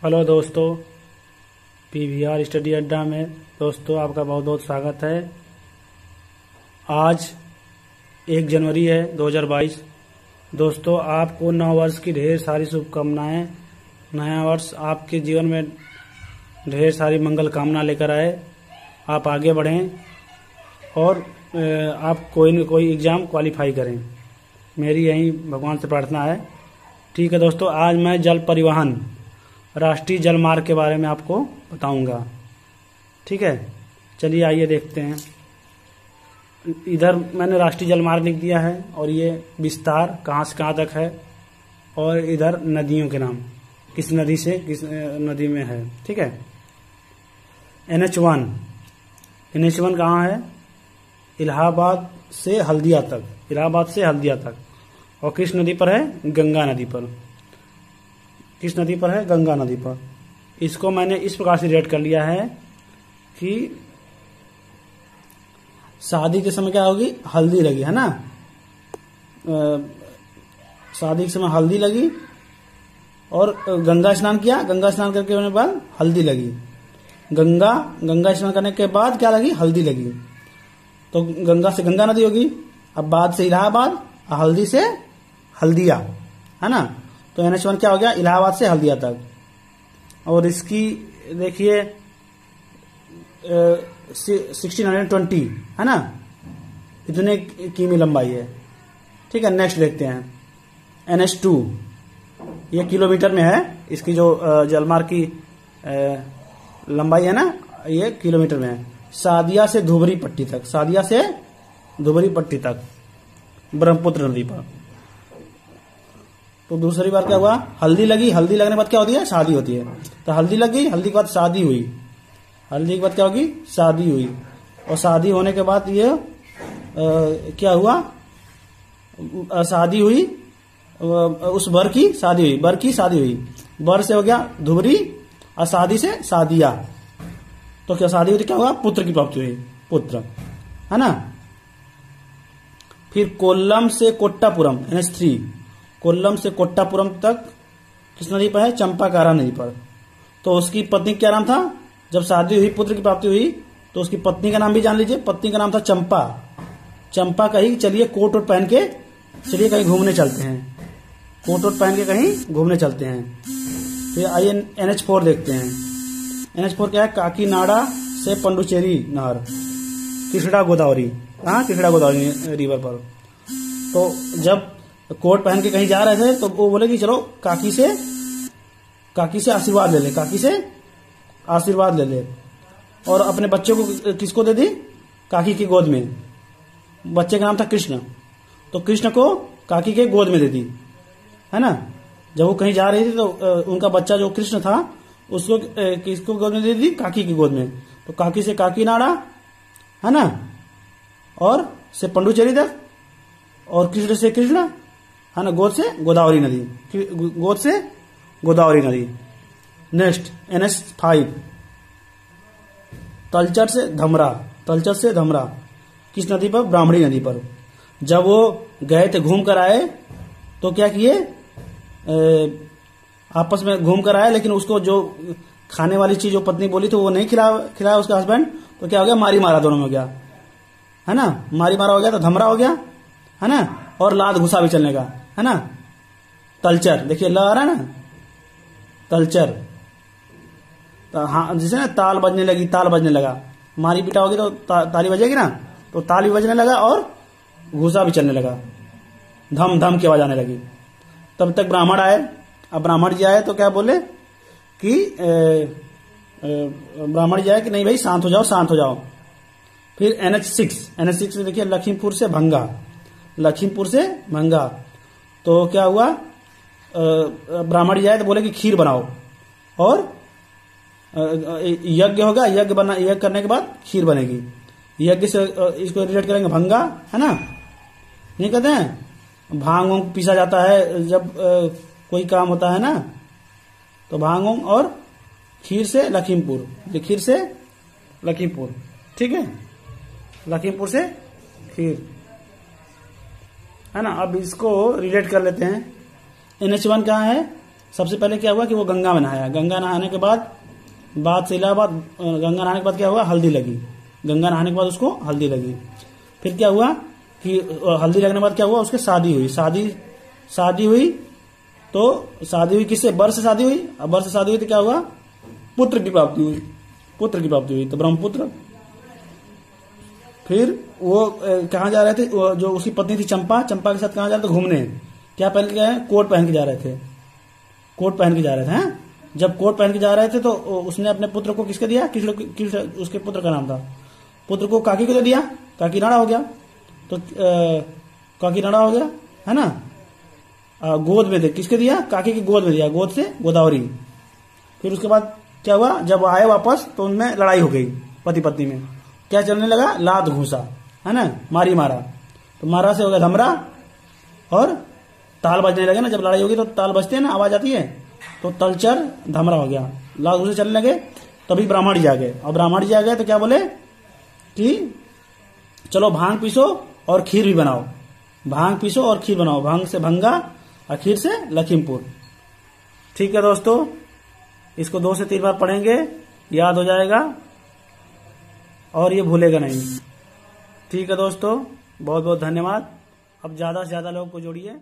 Hello दोस्तों, PVR study अड्डा में दोस्तों आपका बहुत बहुत स्वागत है। आज 1 जनवरी है 2022। दोस्तों आपको नव वर्ष की ढेर सारी शुभकामनाएं। नया वर्ष आपके जीवन में ढेर सारी मंगल कामना लेकर आए, आप आगे बढ़ें और आप कोई न कोई एग्ज़ाम क्वालिफाई करें, मेरी यही भगवान से प्रार्थना है। ठीक है दोस्तों, आज मैं जल परिवहन राष्ट्रीय जल मार्ग के बारे में आपको बताऊंगा। ठीक है, चलिए आइए देखते हैं। इधर मैंने राष्ट्रीय जल मार्ग लिख दिया है और ये विस्तार कहाँ से कहाँ तक है, और इधर नदियों के नाम किस नदी से किस नदी में है। ठीक है, NH1 कहाँ है? इलाहाबाद से हल्दिया तक, और किस नदी पर है? गंगा नदी पर। किस नदी पर है? गंगा नदी पर। इसको मैंने इस प्रकार से रेट कर लिया है कि शादी के समय क्या होगी? हल्दी लगी है ना, शादी के समय हल्दी लगी और गंगा स्नान किया, गंगा स्नान करके होने के बाद हल्दी लगी। गंगा स्नान करने के बाद क्या लगी? हल्दी लगी। तो गंगा से गंगा नदी होगी, अब बाद से इलाहाबाद, हल्दी से हल्दिया, है ना। तो NH1 क्या हो गया? इलाहाबाद से हल्दिया तक। और इसकी देखिए 1620 है ना, इतने किमी लंबाई है। ठीक है, नेक्स्ट देखते हैं NH2। ये किलोमीटर में है, इसकी जो जलमार्ग की लंबाई है ना, ये किलोमीटर में है। सादिया से धुबरी पट्टी तक ब्रह्मपुत्र नदी पर। तो दूसरी बार क्या हुआ? हल्दी लगी, हल्दी लगने के बाद क्या होती है? शादी होती है। तो हल्दी लगी, हल्दी के बाद शादी हुई, हल्दी के बाद क्या होगी? शादी हुई। और शादी होने के बाद ये क्या हुआ? शादी हुई, उस बर की शादी हुई, बर से हो गया धुबरी, और शादी से शादिया। तो क्या शादी हुई? क्या हुआ? पुत्र की प्राप्ति हुई, पुत्र, है ना। फिर कोल्लम से कोट्टापुरम NH3, कोल्लम से कोट्टापुरम तक किस नदी पर है? चंपाकारा नदी पर। तो उसकी पत्नी क्या नाम था? जब शादी हुई, पुत्र की प्राप्ति हुई, तो उसकी पत्नी का नाम भी जान लीजिए। पत्नी का नाम था चंपा। कहीं चलिए कोट वोट पहन के चलिए कहीं घूमने चलते हैं, कहीं घूमने चलते हैं। फिर आइए NH4 देखते हैं। NH4 क्या है? काकीनाडा से पंडुचेरी नहर, कृष्णा गोदावरी, कहाँ? कृष्णा गोदावरी रिवर पर। तो जब कोट पहन के कहीं जा रहे थे तो वो बोले कि चलो काकी से आशीर्वाद ले ले, और अपने बच्चे को किसको दे दी? काकी की गोद में। बच्चे का नाम था कृष्ण, तो कृष्ण को काकी के गोद में दे दी, है ना। जब वो कहीं जा रही थी तो उनका बच्चा जो कृष्ण था उसको किसको गोद में दे दी? काकी की गोद में। तो काकी से काकीनाडा, है ना, और से पंडुचेरी तक, और कृष्ण से कृष्ण, है ना, गोद से गोदावरी नदी। नेक्स्ट NH5, तलचर से धमरा, किस नदी पर? ब्राह्मणी नदी पर। जब वो गए थे, घूम कर आए, तो क्या किए? आपस में घूम कर आए, लेकिन उसको जो खाने वाली चीज जो पत्नी बोली तो वो नहीं खिलाया उसका हस्बैंड। तो क्या हो गया? मारी मारा दोनों में हो गया, है ना। मारी मारा हो गया तो धमरा हो गया, है ना। और लाद घुसा भी चलने का, है ना। तलचर, देखिए ल आ रहा है ना, तलचर। तो हाँ, जैसे ना ताल बजने लगा, मारी पीटा होगी तो ताली बजेगी ना, तो ताल भी बजने लगा और घुसा भी चलने लगा, धम धम की आवाज आने लगी। तब तक ब्राह्मण आए। अब ब्राह्मण जी आए तो क्या बोले कि ब्राह्मण जी आए कि नहीं भाई शांत हो जाओ। फिर NH6 में देखिए लखीमपुर से भंगा। तो क्या हुआ? ब्राह्मण जी आए तो बोले कि खीर बनाओ, और यज्ञ होगा, यज्ञ करने के बाद खीर बनेगी। यज्ञ से इसको रिलेट करेंगे भंगा, है ना। नहीं कहते हैं भांग वांग पीसा जाता है जब कोई काम होता है ना, तो भांग वांग, और खीर से लखीमपुर, ठीक है, लखीमपुर से खीर, है ना। अब इसको रिलेट कर लेते हैं। NH1 कहाँ है? सबसे पहले क्या हुआ कि वो गंगा में नहाया। गंगा नहाने के बाद से इलाहाबाद, गंगा नहाने के बाद क्या हुआ, हल्दी लगी। गंगा नहाने के बाद उसको हल्दी लगी। फिर क्या हुआ कि हल्दी लगने के बाद क्या हुआ, उसके शादी हुई। शादी हुई तो शादी हुई किससे, बर से शादी हुई। अब बर से शादी हुई तो क्या हुआ, पुत्र की प्राप्ति हुई। तो ब्रह्मपुत्र। फिर वो कहाँ जा रहे थे, जो उसकी पत्नी थी चंपा के साथ कहाँ जा रहे थे, घूमने। क्या पहन के गए, कोट पहन के जा रहे थे। हैं? जब कोट पहन के जा रहे थे तो उसने अपने पुत्र को किसके दिया, उसके पुत्र का नाम था, पुत्र को काकी को दे दिया। काकीनाड़ा हो गया। तो काकीनाड़ा हो गया, है ना। गोद में दे, किसके दिया, काकी की गोद में दिया, गोद से गोदावरी। फिर उसके बाद क्या हुआ, जब आए वापस तो उनमें लड़ाई हो गई पति पत्नी में। क्या चलने लगा, लात घूसा, है ना, मारा। तो मारा से हो गया धमरा, और ताल बजने लगे ना, जब लड़ाई होगी तो ताल बजते हैं ना, आवाज आती है, तो तलचर धमरा हो गया। लात घूसे चलने लगे, तभी ब्राह्मण जी आ गए। और ब्राह्मण जी आ गए तो क्या बोले कि चलो भांग पीसो और खीर भी बनाओ। भांग से भंगा और खीर से लखीमपुर। ठीक है दोस्तों, इसको 2 से 3 बार पढ़ेंगे, याद हो जाएगा और ये भूलेगा नहीं। ठीक है दोस्तों, बहुत बहुत धन्यवाद। अब ज्यादा से ज्यादा लोगों को जोड़िए।